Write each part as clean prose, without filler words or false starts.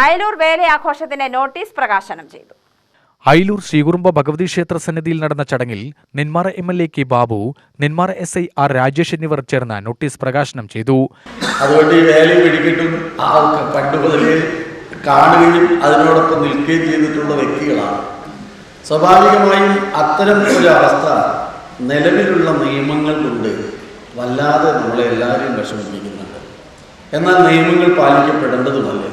Ayalur വേലയാഘോഷത്തിന്റെ notice പ്രകാശനം ചെയ്തു. അയലൂർ ശ്രീകുറുമ്പ ഭഗവതി ക്ഷേത്ര സന്നിധിയിൽ നടന്ന ചടങ്ങിൽ നെന്മാറ MLA കെ ബാബു, നെന്മാറ SI ആർ രാജേഷ് എന്നിവർ ചേർന്ന് നോട്ടീസ് പ്രകാശനം ചെയ്തു. അതുകൊണ്ട് ഈ വേലയും വെടിക്കെട്ടും പണ്ട് മുതലേ കാണുകയും അതിനോടൊപ്പം നിൽക്കുകയും ചെയ്തിട്ടുള്ള വ്യക്തികളാണ്. സ്വാഭാവികമായും അത്തരം ഒരു അവസ്ഥ നിലവിലുള്ള നിയമങ്ങൾ കൊണ്ട് വല്ലാതെ നമ്മളെ എല്ലാവരെയും വിഷമിപ്പിക്കുന്നുണ്ട്. എന്നാൽ നിയമങ്ങൾ പാലിക്കപ്പെടേണ്ടതുമല്ലേ?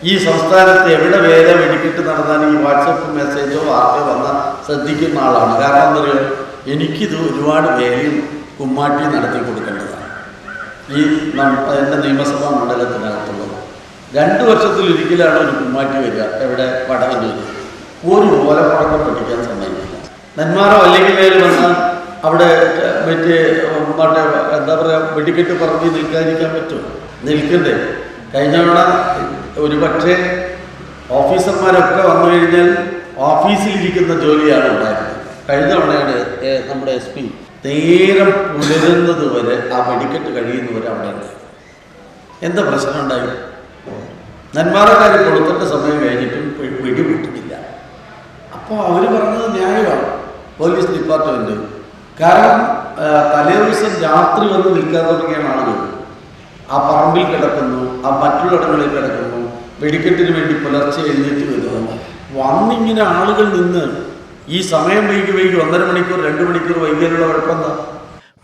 ഈ സംസ്ഥാനത്ത് എവിടെ വേല വെടിക്കെട്ട് നടന്നാലും ഈ വാട്സപ്പ് മെസ്സേജോ വാർത്തയോ വന്നാൽ ശ്രദ്ധിക്കുന്ന ആളാണ്. കാരണം എന്താ പറയുക, എനിക്കിത് ഒരുപാട് വേലയും കുമ്മാട്ടിയും നടത്തി കൊടുക്കേണ്ടതാണ്. ഈ എൻ്റെ നിയമസഭാ മണ്ഡലത്തിനകത്തുള്ളത് 2 വർഷത്തിലൊരിക്കലാണ് ഒരു കുമ്മാട്ടി വരിക. എവിടെ? വടവന്നൂർ. ഒരു ഓലപ്പടക്കം പഠിക്കാൻ സമ്മതിക്കില്ല. നെന്മാറ അല്ലെങ്കിൽ മേൽ വന്നാൽ അവിടെ മറ്റേ എന്താ പറയുക, വെടിക്കെട്ട് പറഞ്ഞ് നിൽക്കാതിരിക്കാൻ പറ്റുമോ? നിൽക്കണ്ടേ? കഴിഞ്ഞ തവണ ഒരു പക്ഷേ ഓഫീസർമാരൊക്കെ വന്നു കഴിഞ്ഞാൽ ഓഫീസിലിരിക്കുന്ന ജോലിയാണ് ഉണ്ടായിരുന്നത്. കഴിഞ്ഞ തവണയാണ് നമ്മുടെ SP നേരം പുലരുന്നത് വരെ ആ വെടിക്കെട്ട് കഴിയുന്നവരെ അവിടെ ഉണ്ട്. എന്താ പ്രശ്നം ഉണ്ടായി? നെന്മാറക്കാർ കൊടുക്കേണ്ട സമയം കഴിഞ്ഞിട്ടും വെടിവിട്ടിട്ടില്ല. അപ്പോൾ അവർ പറഞ്ഞത് ന്യായമാണ്, പോലീസ് ഡിപ്പാർട്ട്മെൻറ്റ്. കാരണം തലേ ദിവസം രാത്രി വന്ന് നിൽക്കാൻ തുടങ്ങിയ ആളുകൾ ആ പറമ്പിൽ കിടക്കുന്നു, ആ മറ്റുള്ളിടങ്ങളിൽ കിടക്കുന്നു, വെടിക്കെട്ടിന് വേണ്ടി പുലർച്ചെ എഴുന്നേറ്റ് വരുന്നു. വന്നിങ്ങനെ ആളുകൾ നിന്ന് ഈ സമയം വൈകി 1.5 മണിക്കൂർ 2 മണിക്കൂർ വൈകിയാലുള്ള കുഴപ്പമെന്താ?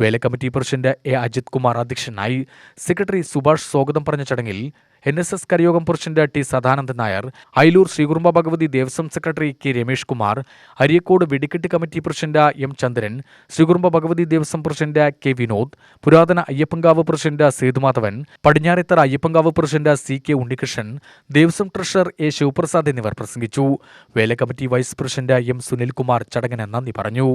Vela committee president A Ajith Kumar അധ്യക്ഷനായി. സെക്രട്ടറി സുഭാഷ് സ്വാഗതം പറഞ്ഞ ചടങ്ങിൽ NSS കരയോഗം president T Sadanandan Nair, Ayalur Srikurumba Bhagavathi Devaswom secretary K Ramesh Kumar, Areekode വെടിക്കെട്ട് committee president M Chandran, Srikurumba Bhagavathi Devaswom president K Vinod, പുരാതന Ayyappankavu president Sethumadhavan, Padinjarethara Ayyappankavu president CK Unnikrishnan, Devaswom treasurer A Sivaprasad എന്നിവർ പ്രസംഗിച്ചു. Vela committee vice president M Sunilkumar ചടങ്ങിന് നന്ദി പറഞ്ഞു.